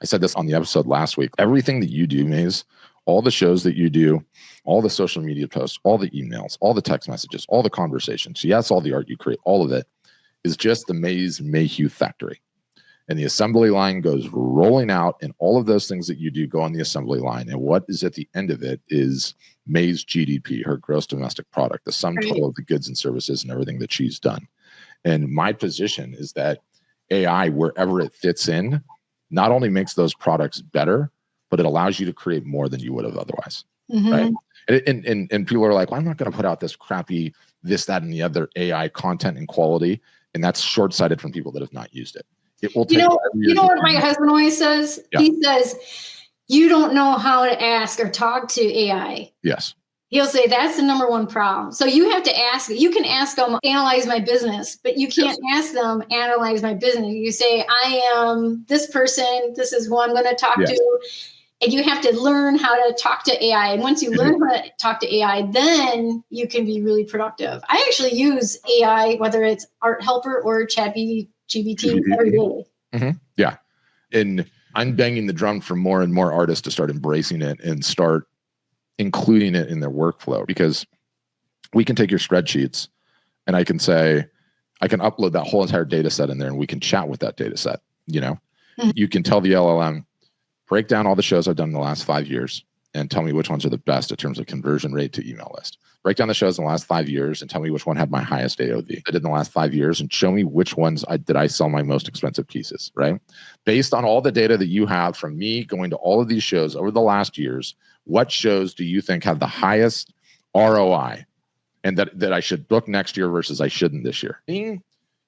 I said this on the episode last week, everything that you do, Maze, all the shows that you do, all the social media posts, all the emails, all the text messages, all the conversations, yes, all the art you create, all of it is just the Mayhew factory. And the assembly line goes rolling out, and all of those things that you do go on the assembly line. And what is at the end of it is May's GDP, her gross domestic product, the sum total of the goods and services and everything that she's done. And my position is that AI, wherever it fits in, not only makes those products better, but it allows you to create more than you would have otherwise. Right. And people are like, well, I'm not going to put out this crappy, this, that, and the other AI content and quality. And that's short-sighted from people that have not used it. It will take you know what my husband always says? Yeah. He says, you don't know how to ask or talk to AI. Yes. He'll say that's the number one problem. So you have to ask. You can ask them, analyze my business, but you can't ask them, analyze my business. You say, I am this person. This is who I'm going to talk to. And you have to learn how to talk to AI. And once you learn how to talk to AI, then you can be really productive. I actually use AI, whether it's Art Helper or ChatGPT every day. Yeah. And I'm banging the drum for more and more artists to start embracing it and start including it in their workflow, because we can take your spreadsheets and I can say, I can upload that whole entire data set in there and we can chat with that data set. You can tell the LLM, break down all the shows I've done in the last 5 years and tell me which ones are the best in terms of conversion rate to email list. Break down the shows in the last 5 years and tell me which one had my highest AOV. I did in the last 5 years, and show me which ones did I sell my most expensive pieces, right? Based on all the data that you have from me going to all of these shows over the last years, what shows do you think have the highest ROI and that I should book next year versus I shouldn't this year?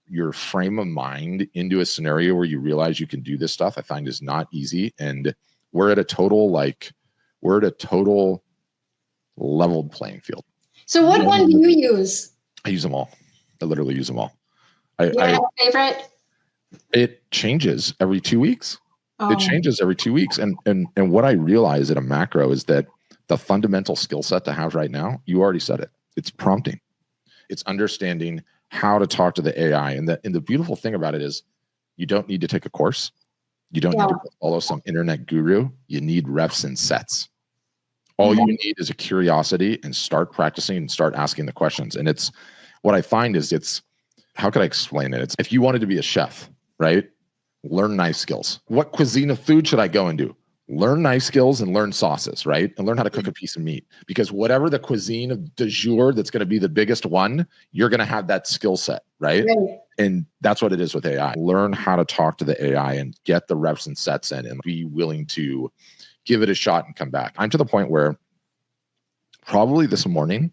Your frame of mind into a scenario where you realize you can do this stuff, I find is not easy. And we're at a total leveled playing field. So what one do you use? I use them all. I literally use them all. You have a favorite? It changes every 2 weeks. It changes every 2 weeks. And what I realize at a macro is that the fundamental skill set to have right now, you already said it. It's prompting. It's understanding how to talk to the AI. And the beautiful thing about it is you don't need to take a course. You don't need to follow some internet guru. You need reps and sets. All you need is a curiosity and start practicing and start asking the questions. And it's what I find is how could I explain it? It's if you wanted to be a chef, right? Learn knife skills. What cuisine of food should I go and do? Learn knife skills and learn sauces, right? And learn how to cook a piece of meat, because whatever the cuisine of du jour that's going to be the biggest one, you're going to have that skill set, right? And that's what it is with AI. Learn how to talk to the AI and get the reps and sets in and be willing to give it a shot and come back. I'm to the point where probably this morning,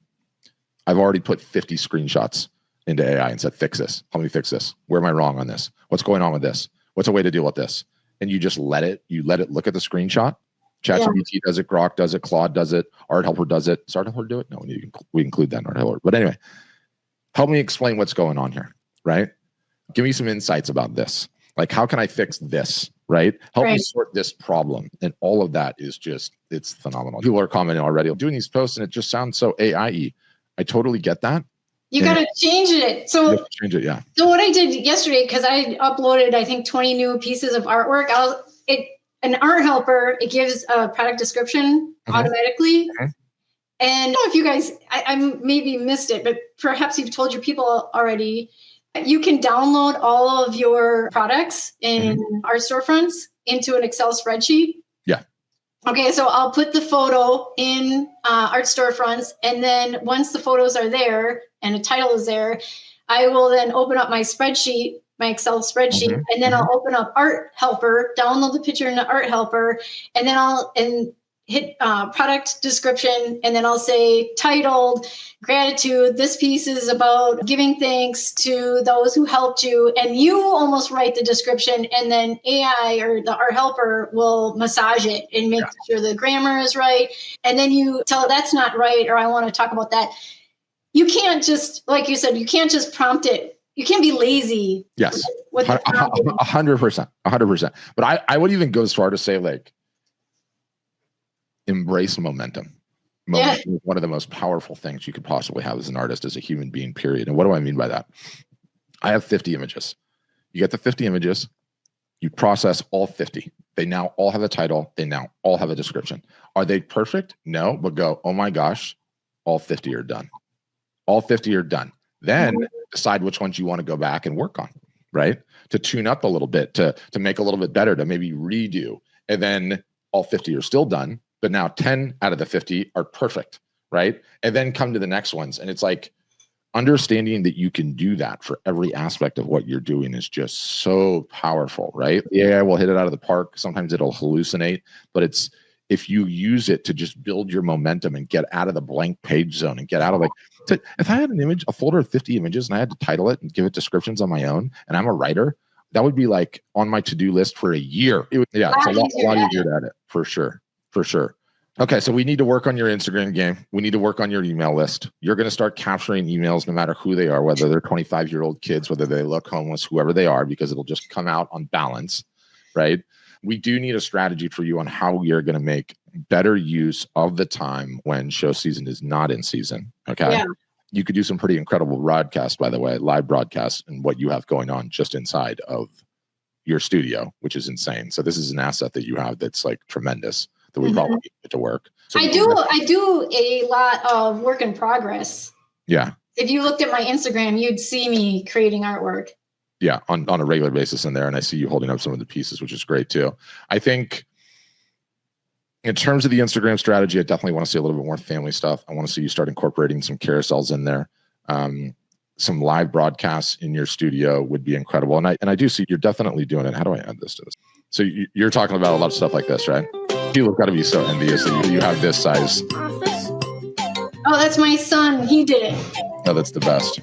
I've already put 50 screenshots into AI and said, fix this. Help me fix this. Where am I wrong on this? What's going on with this? What's a way to deal with this? And you just let it look at the screenshot. ChatGPT does it, Grok does it, Claude does it, Art Helper does it. Does Art Helper do it? No, we include that in Art Helper. But anyway, help me explain what's going on here, right? Give me some insights about this. Like, how can I fix this, right? Help me sort this problem. And all of that is just, it's phenomenal. People are commenting already, doing these posts, and it just sounds so AI-y. I totally get that. You got to change it. So change it, yeah. So what I did yesterday, because I uploaded, I think, 20 new pieces of artwork. An art helper, it gives a product description automatically. And I don't know if you guys, I maybe missed it, but perhaps you've told your people already. You can download all of your products in art storefronts into an Excel spreadsheet. Yeah. Okay, so I'll put the photo in art storefronts, and then once the photos are there and a title is there, I will then open up my spreadsheet, my Excel spreadsheet, and then I'll open up Art Helper, download the picture in Art Helper, and then I'll hit product description, and then I'll say titled gratitude. This piece is about giving thanks to those who helped you, and you almost write the description, and then AI or the Art Helper will massage it and make sure the grammar is right, and then you tell it that's not right, or I want to talk about that. You can't just, like you said, you can't just prompt it. You can't be lazy. Yes, 100%, 100%. But I would even go as far to say, like, embrace momentum. Momentum is one of the most powerful things you could possibly have as an artist, as a human being, period. And what do I mean by that? I have 50 images. You get the 50 images, you process all 50. They now all have a title. They now all have a description. Are they perfect? No, but go, oh my gosh, all 50 are done. All 50 are done. Then decide which ones you want to go back and work on, right? To tune up a little bit, to make a little bit better, to maybe redo. And then all 50 are still done. But now 10 out of the 50 are perfect, right? And then come to the next ones. And it's like understanding that you can do that for every aspect of what you're doing is just so powerful, right? Yeah, we'll hit it out of the park. Sometimes it'll hallucinate, but it's if you use it to just build your momentum and get out of the blank page zone and get out of if I had an image, a folder of 50 images, and I had to title it and give it descriptions on my own, and I'm a writer, that would be like on my to-do list for a year. It's a lot easier to edit, for sure. For sure. Okay, so we need to work on your Instagram game. We need to work on your email list. You're going to start capturing emails no matter who they are, whether they're 25-year-old kids, whether they look homeless, whoever they are, because it'll just come out on balance, right? We do need a strategy for you on how you're going to make better use of the time when show season is not in season, okay? Yeah. You could do some pretty incredible broadcasts, by the way, live broadcasts, and what you have going on just inside of your studio, which is insane. So this is an asset that you have that's like tremendous. That we probably get to work. So I do a lot of work in progress. Yeah. If you looked at my Instagram, you'd see me creating artwork. Yeah, on a regular basis in there. And I see you holding up some of the pieces, which is great too. I think In terms of the Instagram strategy, I definitely want to see a little bit more family stuff. I want to see you start incorporating some carousels in there. Some live broadcasts in your studio would be incredible. And I do see you're definitely doing it. How do I add this to this? So you're talking about a lot of stuff like this, right? People have got to be so envious that you have this size. Oh, that's my son. He did it. Oh, that's the best.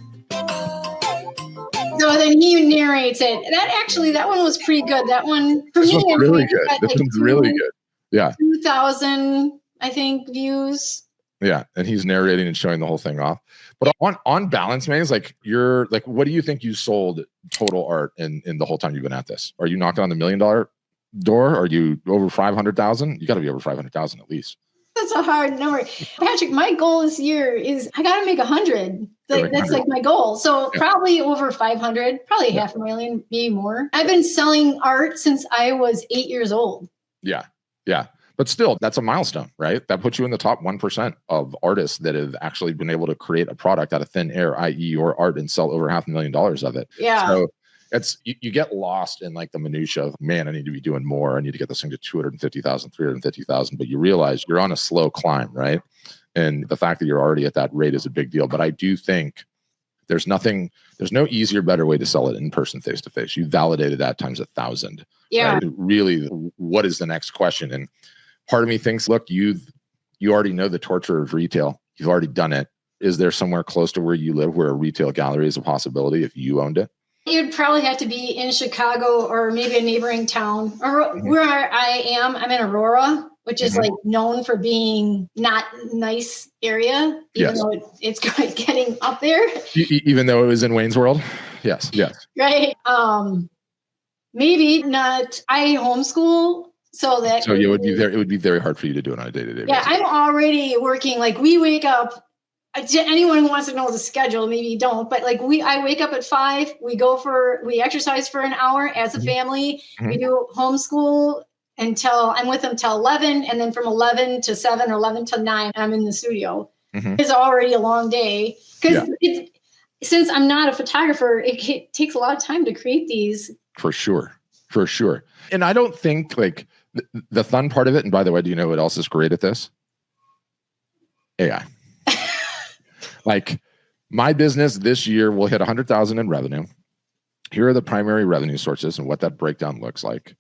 So then he narrates it. That one was pretty good. That one for me, really good. This one's really good. Yeah. 2,000, I think, views. Yeah, and he's narrating and showing the whole thing off. But on balance, man, like you're like, what do you think you sold total art in the whole time you've been at this? Are you knocking on the $1 million door? Are you over 500,000? You got to be over 500,000 at least. That's a hard number, Patrick. My goal this year is I got to make 100. That's like my goal. So probably over 500, probably 500,000, maybe more. I've been selling art since I was 8 years old. Yeah. But still, that's a milestone, right? That puts you in the top 1% of artists that have actually been able to create a product out of thin air, i.e. your art, and sell over $500,000 of it. Yeah. So it's you get lost in like the minutia of, man, I need to be doing more. I need to get this thing to 250,000, 350,000. But you realize you're on a slow climb, right? And the fact that you're already at that rate is a big deal. But I do think there's no easier, better way to sell it in person, face to face. You validated that times 1,000. Yeah. Right? Really, what is the next question? And part of me thinks, look, you already know the torture of retail. You've already done it. Is there somewhere close to where you live where a retail gallery is a possibility if you owned it? You'd probably have to be in Chicago or maybe a neighboring town. Or where I am, I'm in Aurora, which is like known for being not nice area, even though it's getting up there. Even though it was in Wayne's World? Yes. Right. Maybe not. I homeschool. So it would be very hard for you to do it on a day-to-day basis. Yeah, I'm already working. Like we wake up. Anyone who wants to know the schedule, maybe you don't, but like I wake up at 5. We exercise for an hour as a family. We do homeschool until I'm with them till 11, and then from 11 to 7 or 11 to 9, I'm in the studio. It's already a long day because since I'm not a photographer, it takes a lot of time to create these. For sure. And I don't think like the fun part of it. And by the way, do you know what else is great at this? AI. Like my business this year will hit 100,000 in revenue. Here are the primary revenue sources and what that breakdown looks like.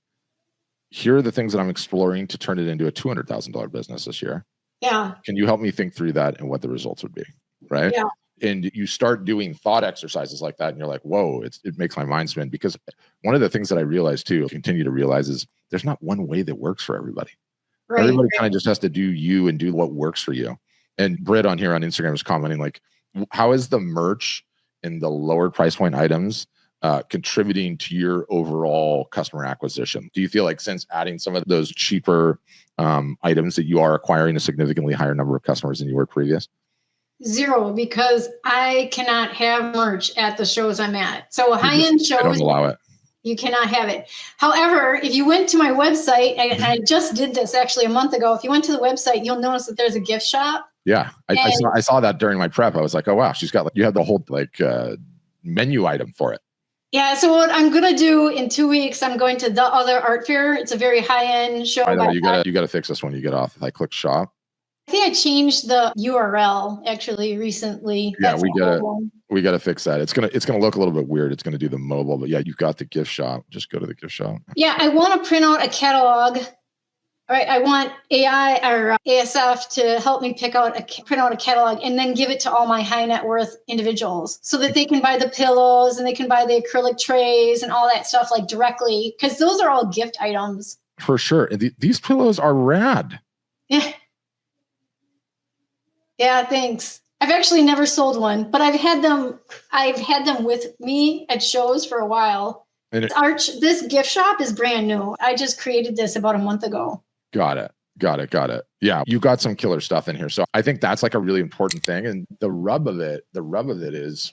Here are the things that I'm exploring to turn it into a $200,000 business this year. Yeah. Can you help me think through that and what the results would be? Right. Yeah. And you start doing thought exercises like that, and you're like, whoa, it makes my mind spin. Because one of the things that I realized too, continue to realize, is there's not one way that works for everybody. Right. Everybody kind of just has to do you and do what works for you. And Britt on here on Instagram was commenting like, how is the merch and the lower price point items contributing to your overall customer acquisition? Do you feel like since adding some of those cheaper items that you are acquiring a significantly higher number of customers than you were previous? 0, because I cannot have merch at the shows I'm at. So high-end shows, I don't allow it. You cannot have it. However, if you went to my website, and I just did this actually a month ago, if you went to the website, you'll notice that there's a gift shop. Yeah, I saw that during my prep. I was like, oh wow, she's got you have the whole menu item for it. Yeah, so what I'm gonna do in 2 weeks, I'm going to the other art fair. It's a very high-end show. I know you gotta fix this when you get off. If I click shop. I think I changed the URL actually recently. Yeah, we gotta fix that. It's gonna look a little bit weird. It's gonna do the mobile, but yeah, you've got the gift shop. Just go to the gift shop. Yeah, I want to print out a catalog. All right, I want AI or ASF to help me print out a catalog and then give it to all my high net worth individuals so that they can buy the pillows and they can buy the acrylic trays and all that stuff like directly, because those are all gift items. For sure. These pillows are rad. Yeah. Yeah, thanks. I've actually never sold one, but I've had them with me at shows for a while. And this gift shop is brand new. I just created this about a month ago. Got it. Yeah, you got some killer stuff in here. So I think that's like a really important thing. And the rub of it is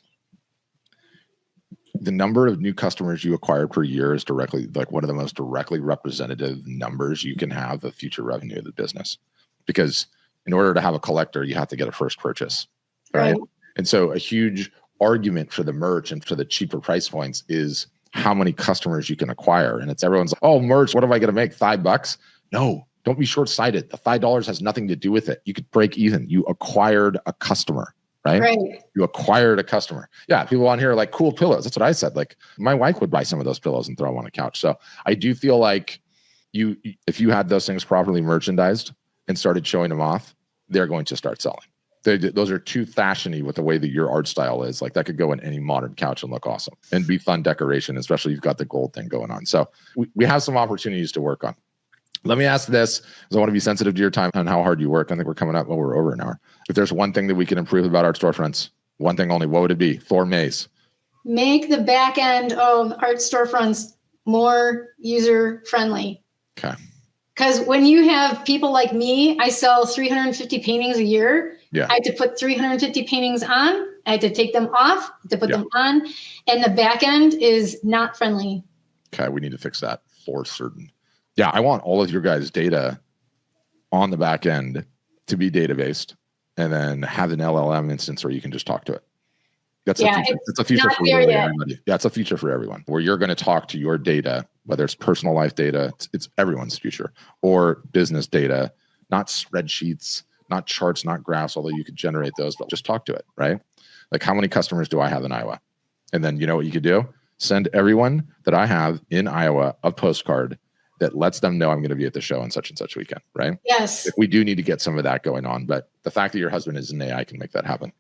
the number of new customers you acquire per year is directly like one of the most directly representative numbers you can have of future revenue of the business. Because in order to have a collector, you have to get a first purchase, right? And so a huge argument for the merch and for the cheaper price points is how many customers you can acquire. And it's everyone's like, oh, merch, what am I going to make? $5? No, Don't be short-sighted. The $5 has nothing to do with it. You could break even. You acquired a customer, right? You acquired a customer. Yeah, people on here are like, cool pillows. That's what I said. Like, my wife would buy some of those pillows and throw them on a couch. So I do feel like if you had those things properly merchandised and started showing them off, they're going to start selling. Those are too fashiony with the way that your art style is. Like, that could go in any modern couch and look awesome and be fun decoration, especially if you've got the gold thing going on. So we have some opportunities to work on. Let me ask this, because I want to be sensitive to your time and how hard you work. I think we're coming up, we're over an hour. If there's one thing that we can improve about art storefronts, one thing only, what would it be for Maze? Make the back end of art storefronts more user friendly. Okay. Because when you have people like me, I sell 350 paintings a year. Yeah. I had to put 350 paintings on. I had to take them off to put them on. And the back end is not friendly. Okay, we need to fix that for certain. Yeah, I want all of your guys' data on the back end to be data-based, and then have an LLM instance where you can just talk to it. That's a feature for everybody. Yeah, it's a feature for everyone, where you're going to talk to your data, whether it's personal life data, it's everyone's future, or business data, not spreadsheets, not charts, not graphs, although you could generate those, but just talk to it, right? Like, how many customers do I have in Iowa? And then you know what you could do? Send everyone that I have in Iowa a postcard that lets them know I'm going to be at the show on such and such weekend, right? Yes. If we do need to get some of that going on, but the fact that your husband is in AI can make that happen.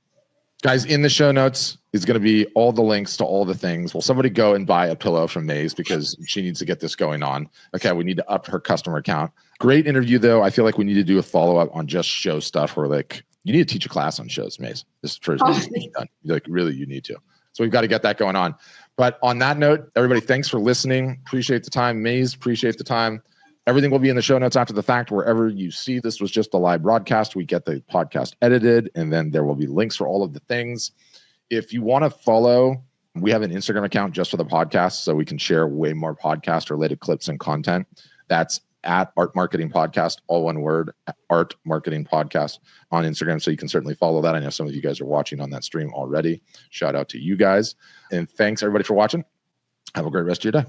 Guys, in the show notes is going to be all the links to all the things. Will somebody go and buy a pillow from Maze, because she needs to get this going on. Okay, we need to up her customer count. Great interview, though. I feel like we need to do a follow-up on just show stuff, where like, you need to teach a class on shows, Maze. This first done. Like, really, you need to. So we've got to get that going on. But on that note, everybody, thanks for listening. Appreciate the time. Maze, appreciate the time. Everything will be in the show notes after the fact. Wherever you see this was just a live broadcast, we get the podcast edited, and then there will be links for all of the things. If you want to follow, we have an Instagram account just for the podcast, so we can share way more podcast-related clips and content. That's at Art Marketing Podcast, all one word, Art Marketing Podcast on Instagram. So you can certainly follow that. I know some of you guys are watching on that stream already. Shout out to you guys. And thanks everybody for watching. Have a great rest of your day.